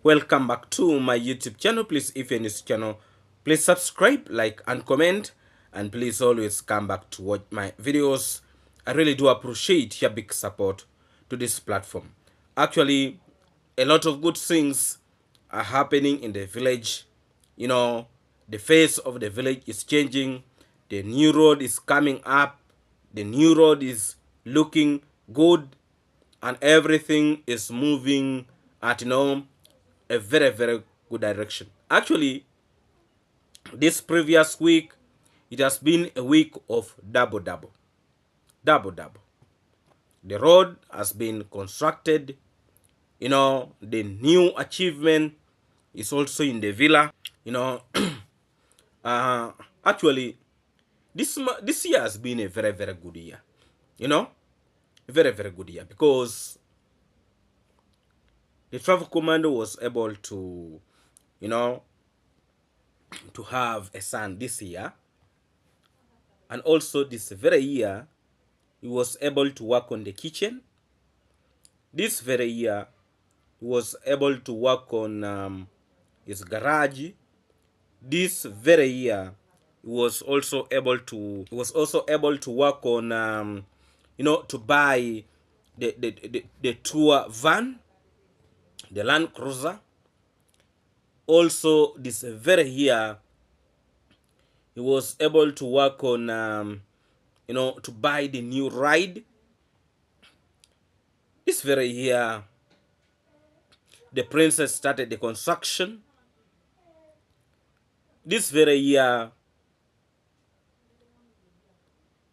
Welcome back to my YouTube channel. Please, if you're new to this channel, please subscribe, like, and comment. And please always come back to watch my videos. I really do appreciate your big support to this platform. Actually, a lot of good things are happening in the village. You know, the face of the village is changing. The new road is coming up. The new road is looking good, and everything is moving at a very good direction. Actually, this previous week, it has been a week of double. The road has been constructed. The new achievement is also in the villa. you know uh Actually, this year has been a very good year. A very good year, because the travel commando was able to you know to have a son this year. And also this very year, he was able to work on the kitchen. This very year, he was able to work on his garage. This very year, he was also able to work on to buy the tour van, the Land Cruiser. Also this very year, he was able to work on to buy the new ride. This very year, the princess started the construction. This very year,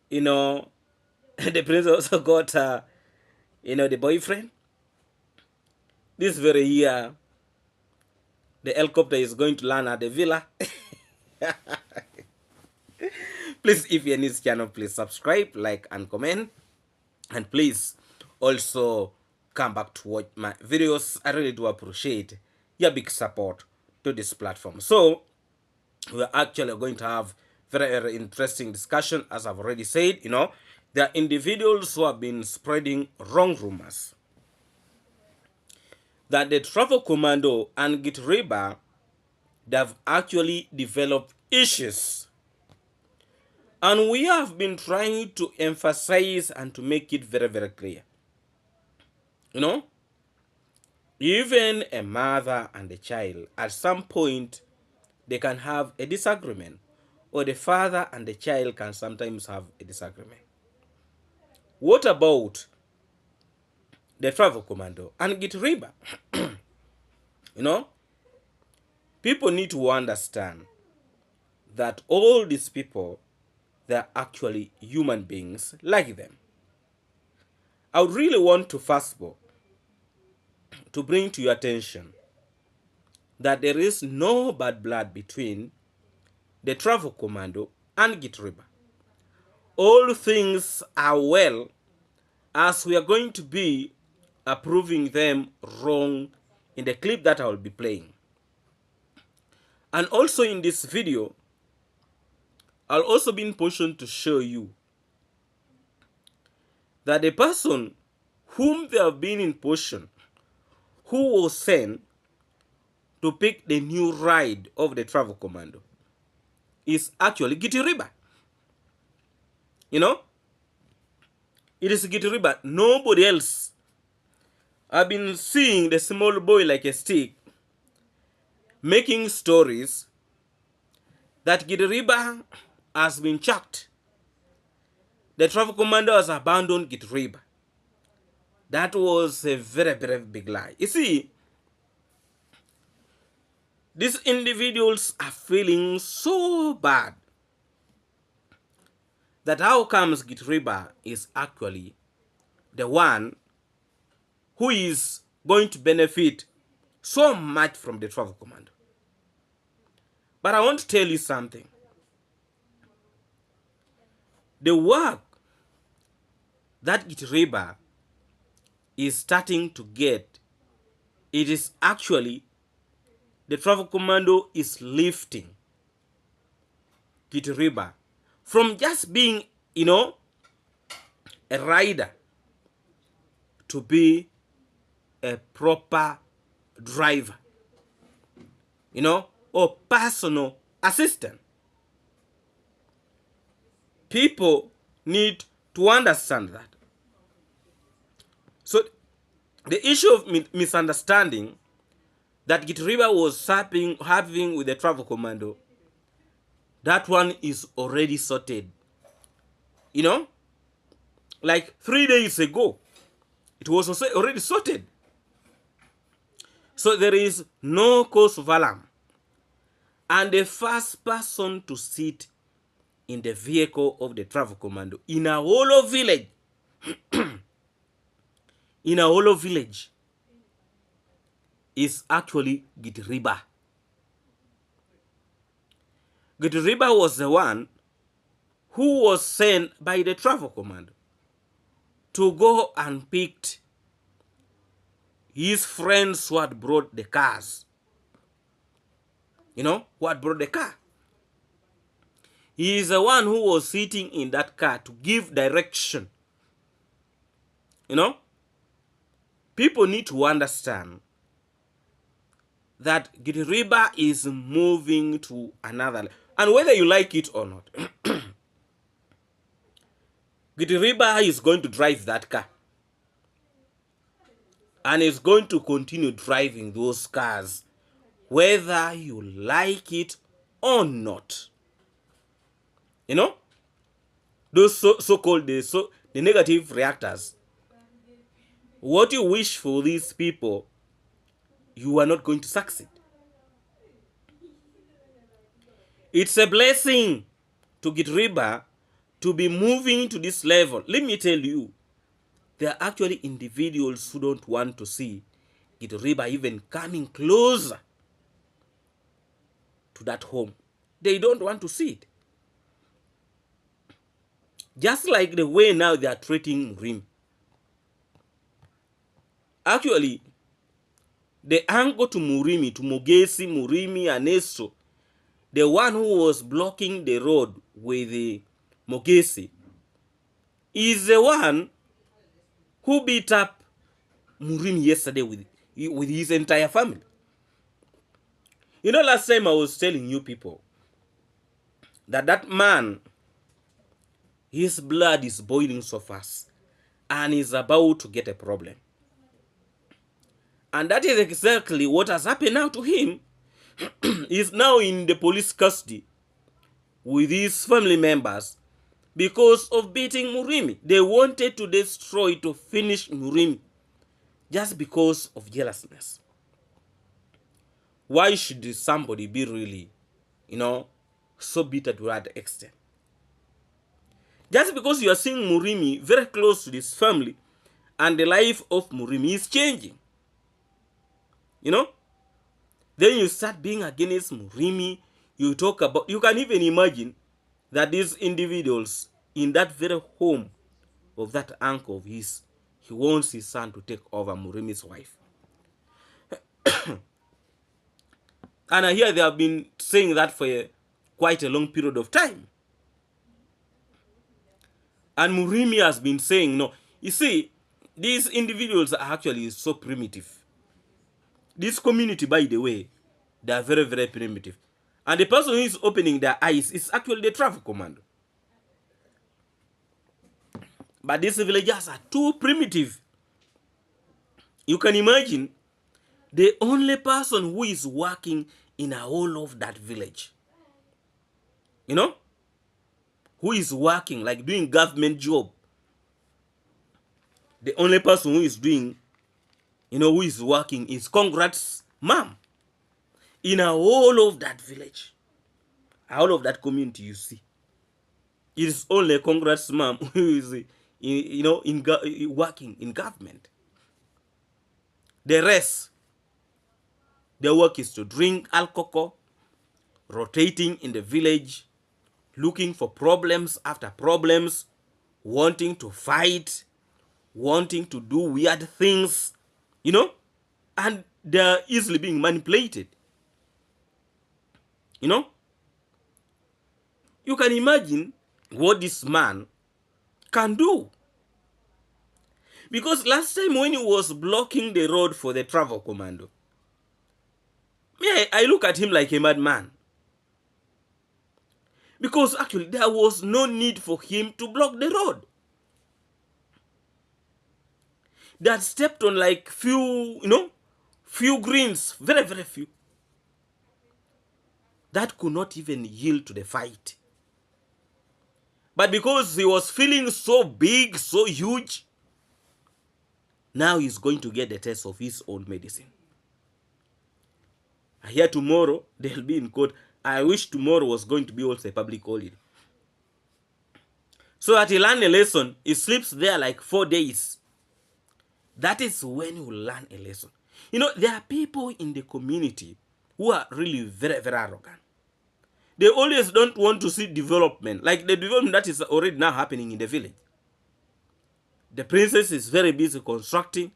the princess also got the boyfriend. This very year, the helicopter is going to land at the villa. Please, if you're new to this channel, please subscribe, like, and comment. And please also come back to watch my videos. I really do appreciate your big support to this platform. So we're actually going to have very interesting discussion. As I've already said, there are individuals who have been spreading wrong rumors that the travel commando and Gitriba, they have actually developed issues. And we have been trying to emphasize and to make it very clear. Even a mother and a child, at some point, they can have a disagreement. Or the father and the child can sometimes have a disagreement. What about the travel commando and Gitriba? People need to understand that all these people, they're actually human beings like them. I would really want to first of all to bring to your attention that there is no bad blood between the travel commando and Gitriba. All things are well, as we are going to be proving them wrong in the clip that I will be playing. And also in this video, I'll also be in position to show you that the person whom they have been in position, who was sent to pick the new ride of the travel commando, is actually Gitriba. It is Gitriba, nobody else. I've been seeing the small boy like a stick making stories that Gitriba has been chucked. The travel commando has abandoned Gitriba. That was a very big lie. You see, these individuals are feeling so bad that how comes Gitriba is actually the one who is going to benefit so much from the travel commando. But I want to tell you something. The work that Gitriba is starting to get, it is actually the travel commando is lifting Gitriba from just being, a rider to be a proper driver. or personal assistant. People need to understand that. So the issue of misunderstanding that Gitariba was having with the travel commando, that one is already sorted. Like 3 days ago, it was also already sorted. So there is no cause of alarm. And the first person to sit in the vehicle of the travel commando in a hollow village, is actually Gitariba. Gitariba was the one who was sent by the travel commando to go and pick his friends who had brought the cars. Who had brought the car. He is the one who was sitting in that car to give direction. People need to understand that Gitariba is moving to another level. And whether you like it or not, Gitariba is going to drive that car. And is going to continue driving those cars, whether you like it or not. Those so-called the negative reactors. What you wish for these people, you are not going to succeed. It's a blessing to Gitariba to be moving to this level. Let me tell you, there are actually individuals who don't want to see Gitariba even coming closer to that home. They don't want to see it. Just like the way now they are treating Murimi. Actually, the angle to Murimi, to Mogesi, Murimi, and Eso, the one who was blocking the road with the Mogesi, is the one who beat up Murimi yesterday with his entire family. Last time I was telling you people that man, his blood is boiling so fast and is about to get a problem. And that is exactly what has happened now to him. He's now in the police custody with his family members because of beating Murimi. They wanted to destroy, to finish Murimi just because of jealousness. Why should somebody be really, so bitter to that extent? Just because you are seeing Murimi very close to this family and the life of Murimi is changing. Then you start being against Murimi. You can even imagine that these individuals in that very home of that uncle of his, he wants his son to take over Murimi's wife. And I hear they have been saying that for quite a long period of time. And Murimi has been saying no. You see, these individuals are actually so primitive. This community, by the way, they are very, very primitive. And the person who is opening their eyes is actually the travel commando. But these villagers are too primitive. You can imagine the only person who is working in a whole of that village, who is working, like doing government job. The only person who is doing, who is working is Congrats mom. In a whole of that village, all of that community, you see, it is only Congrats mom who is, working in government. The rest, their work is to drink alcohol, rotating in the village, looking for problems after problems, wanting to fight, wanting to do weird things, and they're easily being manipulated. You can imagine what this man can do. Because last time when he was blocking the road for the travel commando, may I look at him like a madman. Because actually there was no need for him to block the road. They had stepped on like few greens, very, very few. That could not even yield to the fight. But because he was feeling so big, so huge, now he's going to get the taste of his own medicine. I hear tomorrow they'll be in court. I wish tomorrow was going to be also a public holiday. So that he learn a lesson. He sleeps there like 4 days. That is when he will learn a lesson. You know, there are people in the community who are really very, very arrogant. They always don't want to see development, like the development that is already now happening in the village. The princess is very busy constructing.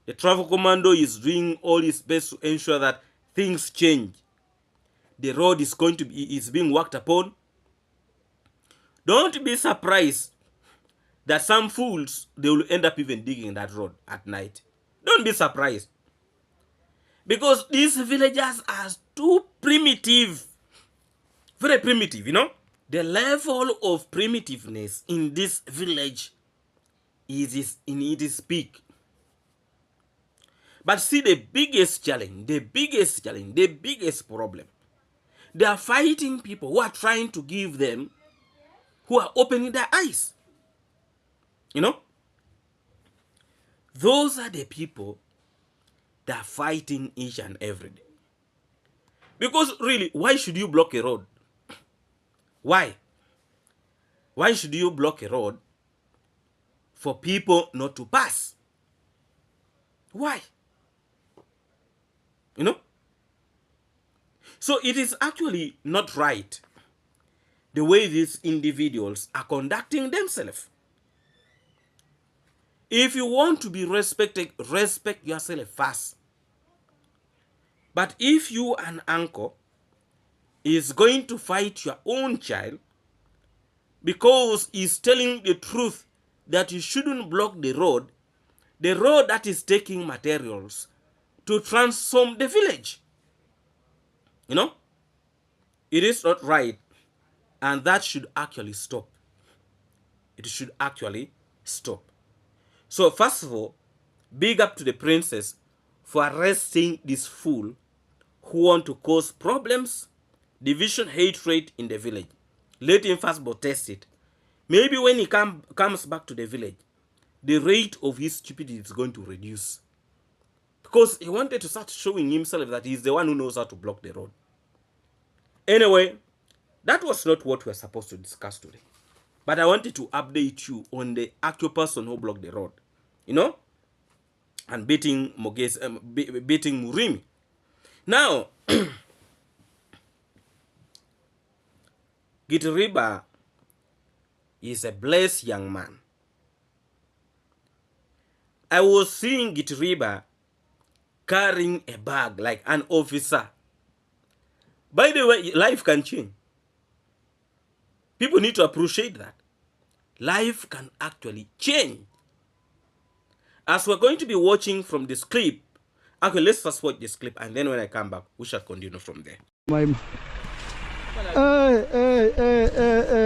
The travel commando is doing all his best to ensure that things change. The road is being worked upon. Don't be surprised that some fools, they will end up even digging that road at night. Don't be surprised. Because these villagers are too primitive. Very primitive, you know. The level of primitiveness in this village is in its peak. But see, the biggest challenge, the biggest problem, they are fighting people who are trying to give them, who are opening their eyes. You know? Those are the people that are fighting each and every day. Because really, why should you block a road? Why? Why should you block a road for people not to pass? Why? You know? So it is actually not right the way these individuals are conducting themselves. If you want to be respected, respect yourself first. But if you, an uncle, is going to fight your own child because he's telling the truth that you shouldn't block the road that is taking materials to transform the village. You know, it is not right, and that should actually stop. It should actually stop. So first of all, big up to the princess for arresting this fool who want to cause problems, division, hatred in the village. Let him first protest it. Maybe when he comes back to the village, the rate of his stupidity is going to reduce. Because he wanted to start showing himself that he's the one who knows how to block the road. Anyway, that was not what we're supposed to discuss today. But I wanted to update you on the actual person who blocked the road. You know? And beating Murimi. Now, Gitiriba is a blessed young man. I was seeing Gitiriba carrying a bag like an officer. By the way, life can change. People need to appreciate that. Life can actually change. As we're going to be watching from this clip, okay, let's first watch this clip, and then when I come back, we shall continue from there. Hey,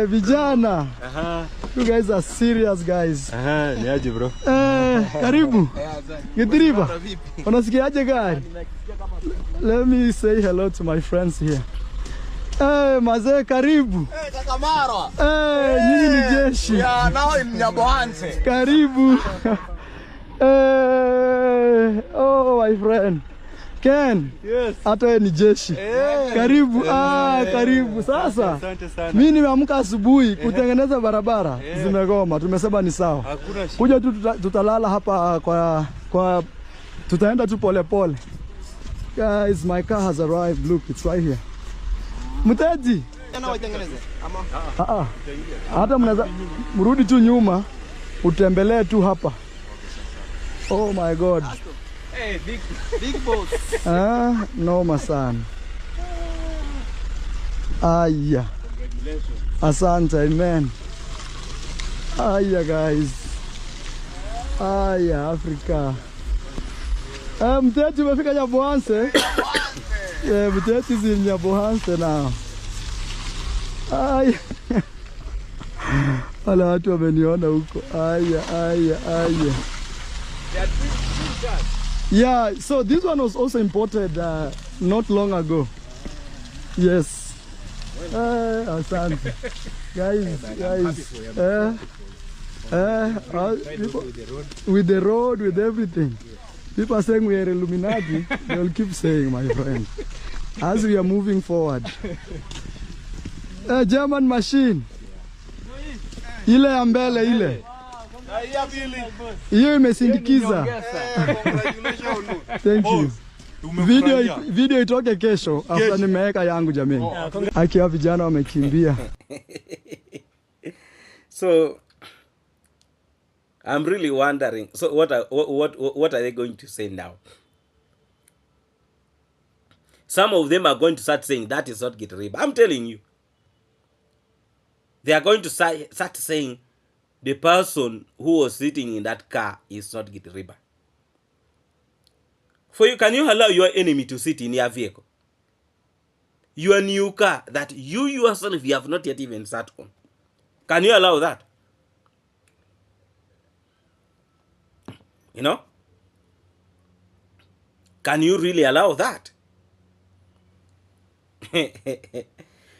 vijana. You guys are serious, guys. Niaje bro. Karibu. Gitiriba. Unasikiaje gari? Let me say hello to my friends here. Mazee karibu. Kaka Marwa. Nyinyi ni jeshi. Ya nao ni Nyabohanse. Karibu. Oh my friend. Ken. Yes. Hata ni jeshi. Karibu. Karibu. Sasa mimi nimeamka asubuhi kutengeneza barabara zimegoma. Tumesema ni sawa. Kuja tu tutalala hapa kwa tutaenda tu pole pole. Guys, my car has arrived. Look, it's right here. Mtaji. Hata mnaweza mrudi tu nyuma utembelee tu hapa. Oh my God. Hey, big boss. No masan. Aya. Asante, amen. Aya guys. Aya Africa. Mtaji umefika Nyabohanse. Buteti is in Nyabohanse now. Ay. Wala watu wameniona huko. Aya. Yeah, so this one was also imported not long ago. Yes. Asante. Guys. With the road, with everything. People are saying we are Illuminati. They will keep saying, my friend, as we are moving forward. German machine. Ile ya mbele ile. Hiyo imesindikiza. Thank you. Video itoke kesho after nimeweka yangu jameni. Akiwa vijana wamekimbia. So I'm really wondering. So what are they going to say now? Some of them are going to start saying that is not Gitariba. I'm telling you. They are going to start saying the person who was sitting in that car is not Gitariba. For you, can you allow your enemy to sit in your vehicle? Your new car that you yourself you have not yet even sat on. Can you allow that? You know? Can you really allow that?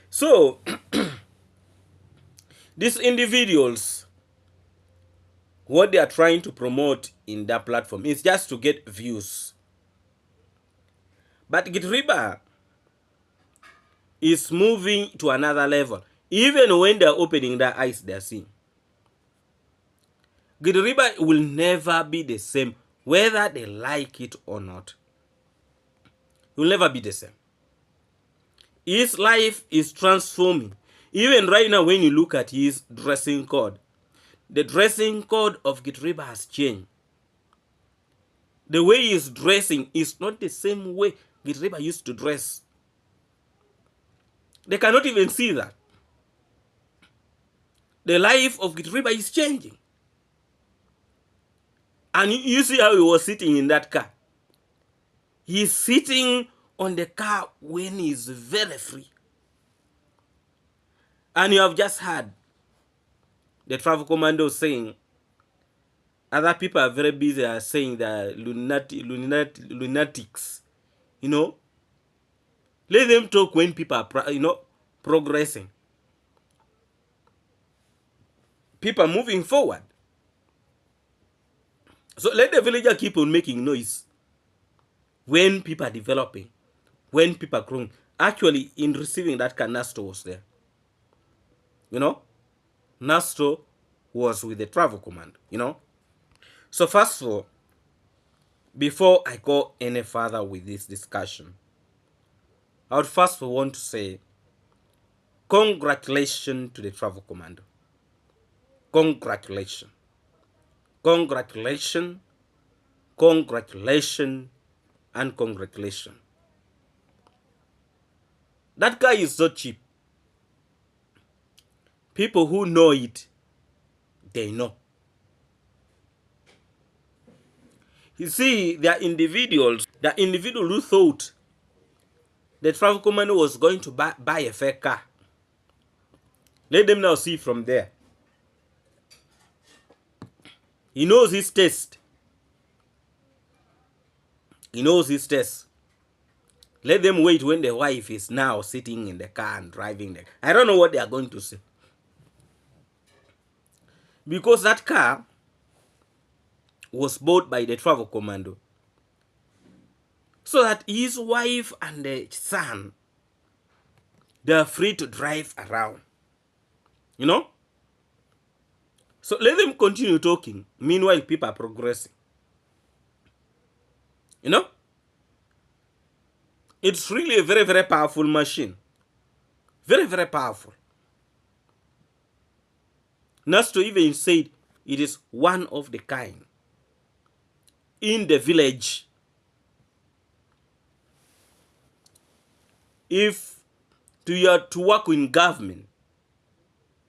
So, these individuals, what they are trying to promote in that platform is just to get views. But Gitariba is moving to another level. Even when they are opening their eyes, they are seeing. Gitariba will never be the same, whether they like it or not. It will never be the same. His life is transforming. Even right now, when you look at his dressing code, the dressing code of Gitariba has changed. The way he is dressing is not the same way Gitariba used to dress. They cannot even see that. The life of Gitariba is changing. And you see how he was sitting in that car. He's sitting on the car when he's very free. And you have just heard the travel commando saying, other people are very busy are saying that lunatics. You know, let them talk when people are, progressing. People are moving forward. So let the villager keep on making noise when people are developing, when people are growing. Actually, in receiving that car, Nasto was there. You know, Nasto was with the travel command, you know. So first of all, before I go any further with this discussion, I would first of all want to say congratulations to the travel commando. Congratulations. Congratulations, congratulations, and congratulations. That guy is so cheap. People who know it, they know. You see, there are individuals who thought the travel commando was going to buy a fake car. Let them now see from there. He knows his taste. He knows his taste. Let them wait when the wife is now sitting in the car and driving the car. I don't know what they are going to say. Because that car was bought by the travel commando. So that his wife and the son, they are free to drive around. You know? So let them continue talking. Meanwhile, people are progressing. You know? It's really a very, very powerful machine. Very, very powerful. Nasto even said it is one of the kind in the village. If you are to work in government,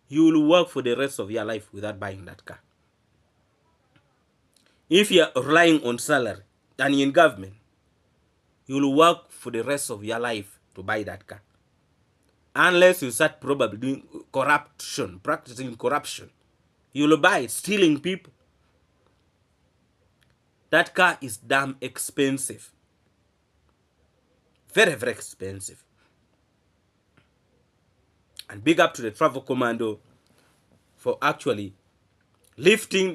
you will work for the rest of your life without buying that car. If you are relying on salary and in government, you will work for the rest of your life to buy that car. Unless you start probably doing corruption, practicing corruption. You will buy it, stealing people. That car is damn expensive. Very, very expensive. And big up to the travel commando for actually lifting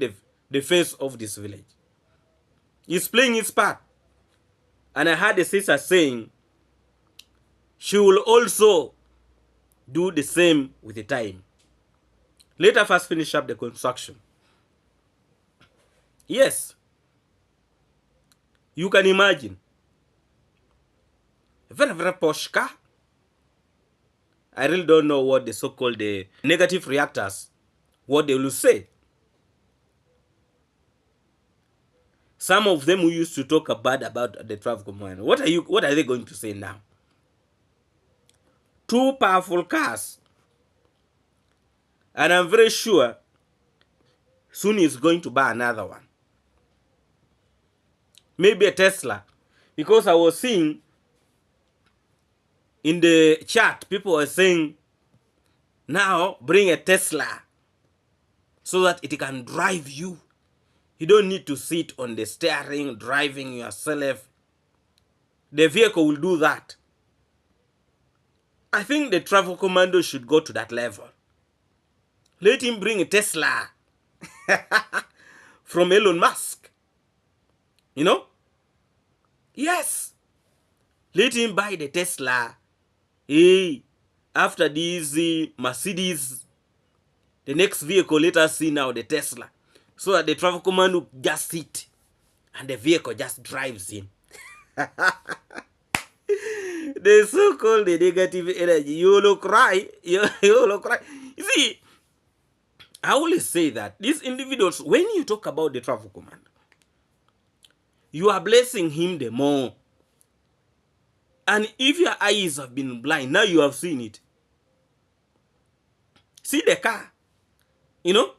the face of this village. He's playing his part. And I heard the sister saying she will also do the same with the time. Let us first finish up the construction. Yes. You can imagine. A very, very posh car. I really don't know what the so-called negative reactors, what they will say. Some of them who used to talk bad about the travel command. What are they going to say now? Two powerful cars. And I'm very sure soon he's going to buy another one. Maybe a Tesla. Because I was seeing in the chat, people were saying, now bring a Tesla so that it can drive you. You don't need to sit on the steering, driving yourself. The vehicle will do that. I think the travel commando should go to that level. Let him bring a Tesla from Elon Musk. You know? Yes. Let him buy the Tesla. Hey, after this Mercedes, the next vehicle, let us see now the Tesla. So that the travel commando just sit and the vehicle just drives him. The so-called negative energy, you will cry. You will cry. You see, I always say that these individuals, when you talk about the travel commando, you are blessing him the more. And if your eyes have been blind, now you have seen it. See the car. You know,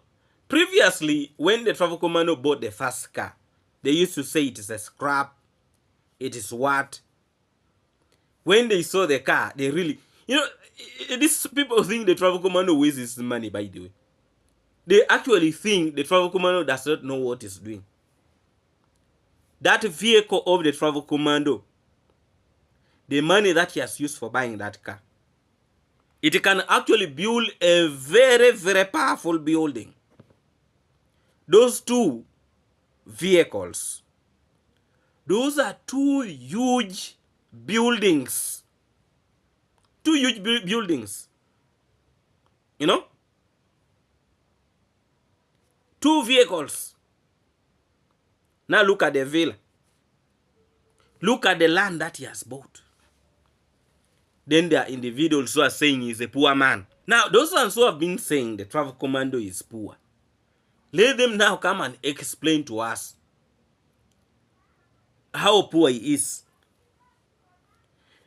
previously, when the travel commando bought the first car, they used to say it is a scrap. It is what? When they saw the car, they really... You know, these people think the travel commando wastes money, by the way. They actually think the travel commando does not know what it's doing. That vehicle of the travel commando, the money that he has used for buying that car, it can actually build a very, very powerful building. Those two vehicles, those are two huge buildings. Two huge buildings. You know? Two vehicles. Now look at the villa. Look at the land that he has bought. Then there are individuals who are saying he's a poor man. Now, those ones who have been saying the travel commando is poor, let them now come and explain to us how poor he is.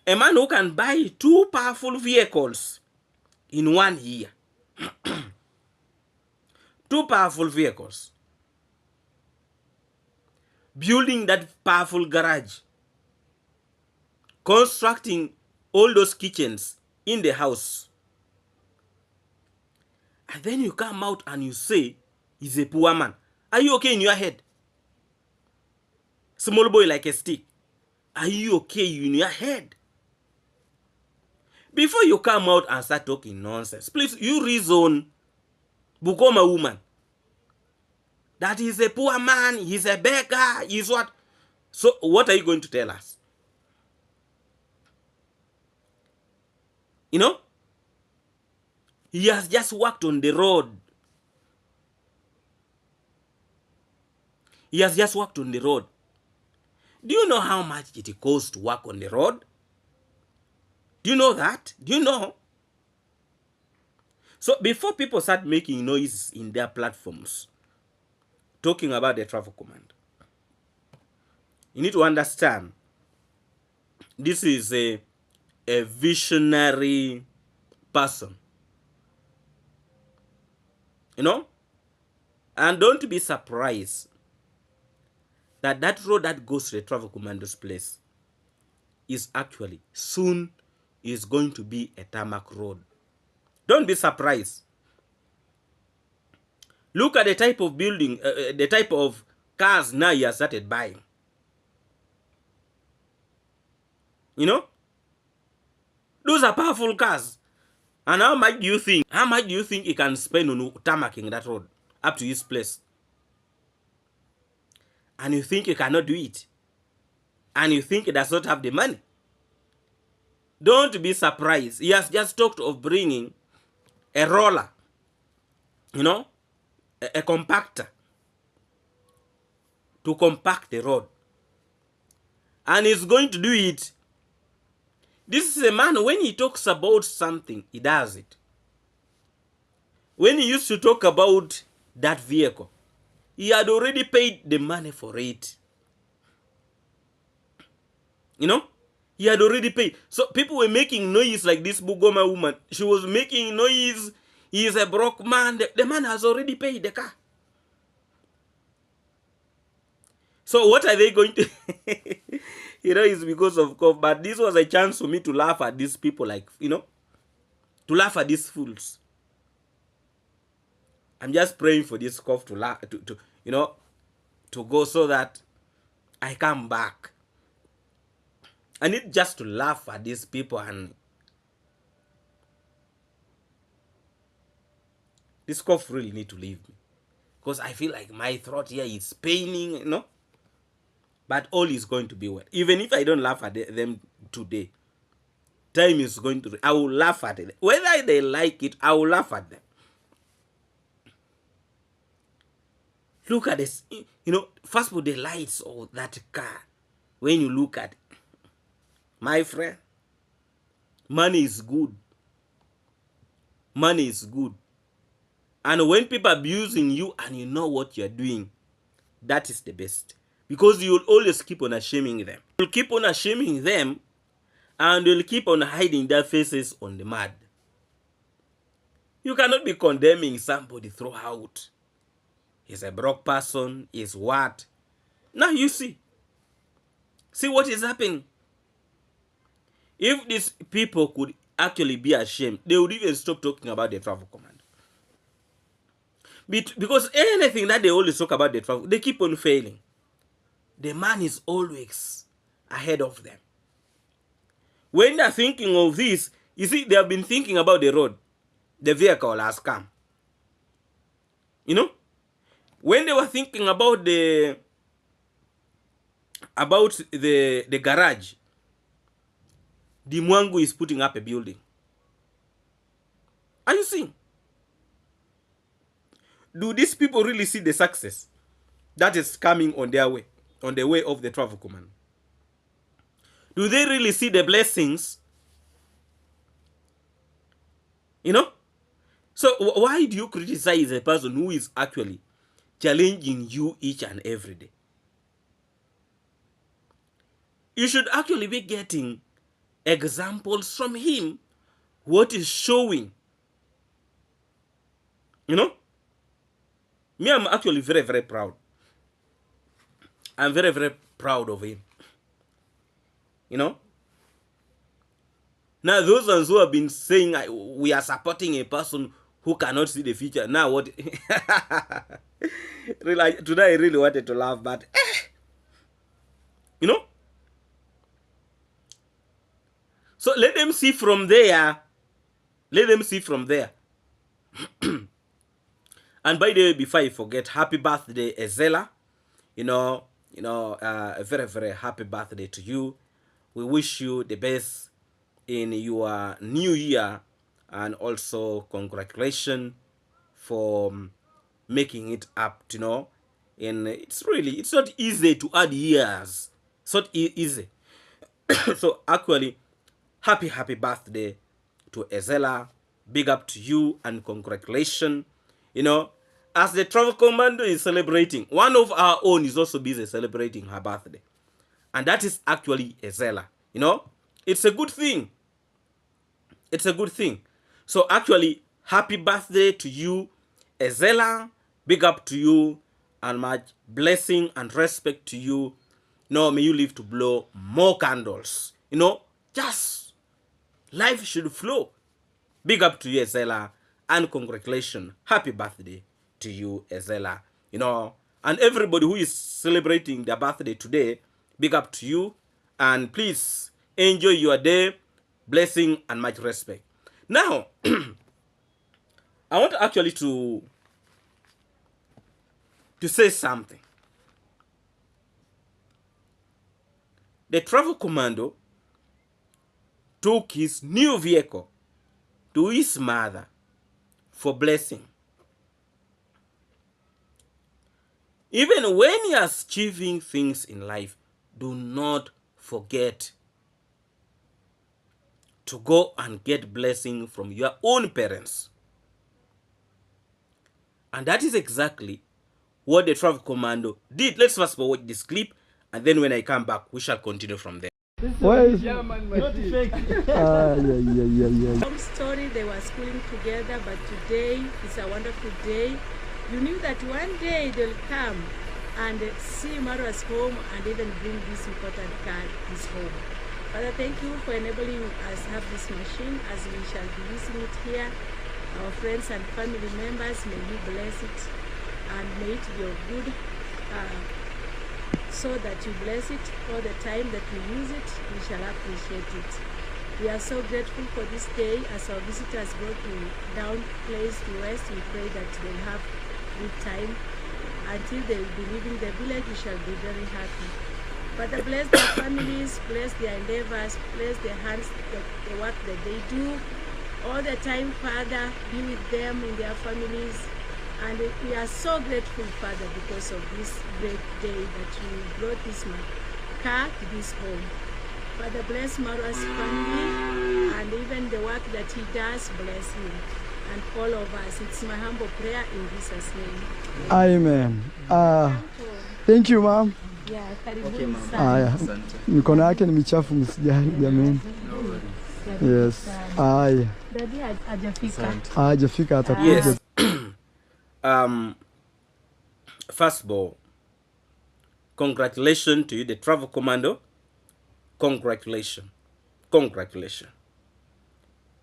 A man who can buy two powerful vehicles in 1 year. Two powerful vehicles. Building that powerful garage. Constructing all those kitchens in the house. And then you come out and you say, he's a poor man. Are you okay in your head? Small boy like a stick. Are you okay in your head? Before you come out and start talking nonsense, please, you reason. Become a woman. That he's a poor man, he's a beggar, he's what? So what are you going to tell us? You know? He has just worked on the road. He has just worked on the road. Do you know how much it costs to work on the road? Do you know that? Do you know? So before people start making noise in their platforms, talking about the travel command, you need to understand this is a visionary person. You know? And don't be surprised that that road that goes to the travel commando's place is actually soon is going to be a tarmac road. Don't be surprised. Look at the type of building, the type of cars now he has started buying. You know, those are powerful cars. And how much do you think? How much do you think he can spend on tarmacking that road up to his place? And you think he cannot do it? And you think he does not have the money? Don't be surprised. He has just talked of bringing a roller, you know, a compactor to compact the road. And he's going to do it. This is a man, when he talks about something, he does it. When he used to talk about that vehicle, he had already paid the money for it. You know, he had already paid. So people were making noise like this Bugoma woman. She was making noise. He is a broke man. The man has already paid the car. So what are they going to... You know, it's because of COVID. But this was a chance for me to laugh at these people, like, you know, to laugh at these fools. I'm just praying for this cough to laugh, to you know, to go so that I come back. I need just to laugh at these people, and this cough really need to leave me, because I feel like my throat here is paining, you know. But all is going to be well. Even if I don't laugh at them today, time is going to... I will laugh at it. Whether they like it, I will laugh at them. Look at this. You know, first of all, the lights of that car. When you look at it, my friend, money is good. Money is good. And when people are abusing you and you know what you're doing, that is the best. Because you'll always keep on shaming them. You'll keep on shaming them, and you'll keep on hiding their faces on the mud. You cannot be condemning somebody throughout. He's a broke person, he's what? Now you see. See what is happening. If these people could actually be ashamed, they would even stop talking about the travel command. Because anything that they always talk about the travel, they keep on failing. The man is always ahead of them. When they're thinking of this, you see, they have been thinking about the road. The vehicle has come. You know? When they were thinking about the garage, the mwango is putting up a building. Are you seeing? Do these people really see the success that is coming on their way? On the way of the travel command? Do they really see the blessings? You know? So why do you criticize a person who is actually challenging you each and every day? You should actually be getting examples from him, what is showing. You know? Me, I'm actually very, very proud. I'm very, very proud of him. You know? Now, those ones who have been saying we are supporting a person who cannot see the future. Now, what? Really, today I really wanted to laugh, but... You know? So let them see from there. Let them see from there. And by the way, before I forget, happy birthday, Ezela. You know, a very, very happy birthday to you. We wish you the best in your new year, and also congratulations for making it up, you know. And it's not easy to add years. It's not easy. So actually, happy birthday to Ezela. Big up to you and congratulations. You know, as the travel commando is celebrating, one of our own is also busy celebrating her birthday. And that is actually Ezela. You know, it's a good thing. It's a good thing. So actually, happy birthday to you, Ezela. Big up to you, and much blessing and respect to you. Now may you live to blow more candles You know, just life should flow. Big up to you, Ezela, and congratulations. Happy birthday to you, Ezela. You know, and everybody who is celebrating their birthday today, big up to you. And please enjoy your day. Blessing and much respect. Now, I want actually to say something. The travel commando took his new vehicle to his mother for blessing. Even when you are achieving things in life, do not forget to go and get blessing from your own parents. And that is exactly what the travel commando did. Let's first watch this clip, and then when I come back, we shall continue from there. Why is Long story, they were schooling together, but today is a wonderful day. You knew that one day they'll come and see Marwa's home and even bring this important car his home. Father, thank you for enabling us to have this machine as we shall be using it here. Our friends and family members, may you bless it and may it be of good, so that you bless it all the time that we use it. We shall appreciate it. We are so grateful for this day. As our visitors go to down place to rest, we pray that they'll have good time until they will be leaving the village. We shall be very happy. Father, bless their families, bless their endeavors, bless their hands, the work that they do all the time. Father, be with them in their families. And we are so grateful, Father, because of this great day that you brought this car to this home. Father, bless Marwa's family and even the work that he does, bless him and all of us. It's my humble prayer in Jesus' name. Amen. Thank you, ma'am. Yeah, karibuni sana. Mikono yake ni michafu, msijali jamani. Yes. Aya. Daddy hajafika. Hajafika atakuja. Yes. First of all, congratulations to you, the travel commando. Congratulations. Congratulations.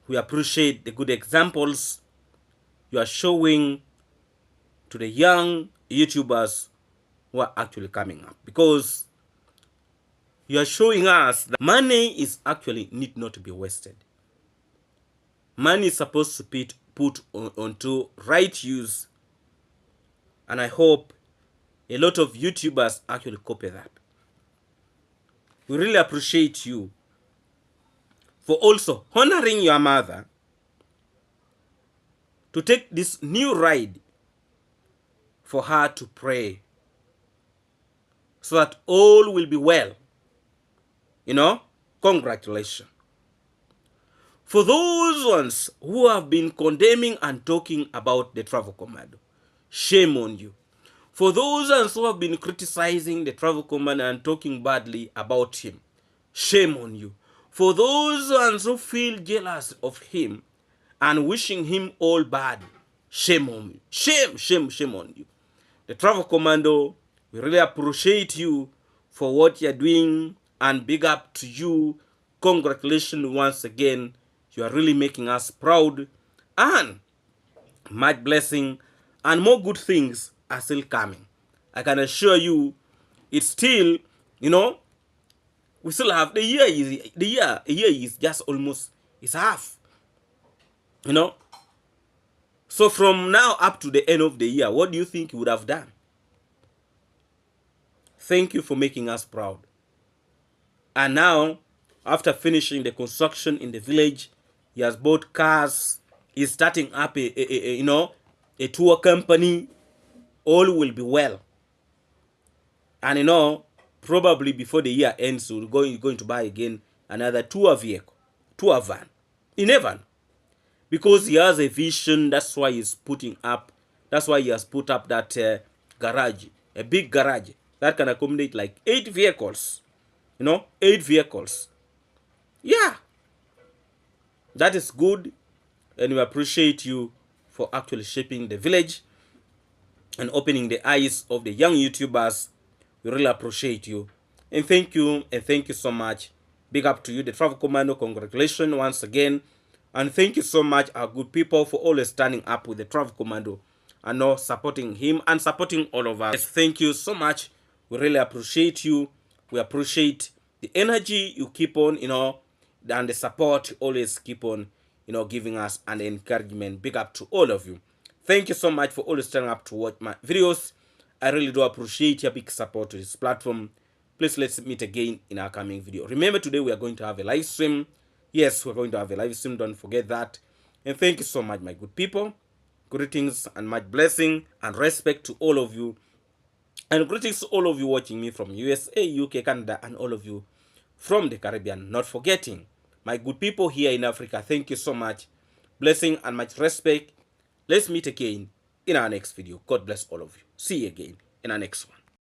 We appreciate the good examples you are showing to the young YouTubers who are actually coming up, because you are showing us that money is actually need not to be wasted. Money is supposed to be put onto right use, and I hope a lot of YouTubers actually copy that. We really appreciate you for also honoring your mother to take this new ride for her to pray so that all will be well. You know, congratulations. For those ones who have been condemning and talking about the travel commando, shame on you. For those ones who have been criticizing the travel commando and talking badly about him, shame on you. For those ones who feel jealous of him and wishing him all bad, shame on you. Shame, shame, shame on you. The travel commando, we really appreciate you for what you're doing, and big up to you. Congratulations once again. You are really making us proud, and much blessing and more good things are still coming. I can assure you, it's still, you know, we still have a year is just almost, it's half, you know. So from now up to the end of the year, what do you think you would have done? Thank you for making us proud. And now, after finishing the construction in the village, he has bought cars. He's starting up a tour company. All will be well. And you know, probably before the year ends, we're going to buy again another tour vehicle, tour van. You never know. Because he has a vision, that's why he's putting up, that's why he has put up that garage, a big garage that can accommodate like 8 vehicles. You know, 8 vehicles. Yeah. That is good. And we appreciate you for actually shaping the village and opening the eyes of the young YouTubers. We really appreciate you. And thank you so much. Big up to you, the Travel Commando. Congratulations once again. And thank you so much, our good people, for always standing up with the Travel Commando and now supporting him and supporting all of us. Yes, thank you so much. We really appreciate you. We appreciate the energy you keep on, and the support you always keep on, giving us, and the encouragement. Big up to all of you. Thank you so much for always turning up to watch my videos. I really do appreciate your big support to this platform. Please, let's meet again in our coming video. Remember, today we are going to have a live stream. Yes, we're going to have a live stream. Don't forget that. And thank you so much, my good people. Greetings and much blessing and respect to all of you. And greetings to all of you watching me from USA, UK, Canada, and all of you from the Caribbean. Not forgetting my good people here in Africa. Thank you so much. Blessing and much respect. Let's meet again in our next video. God bless all of you. See you again in our next one.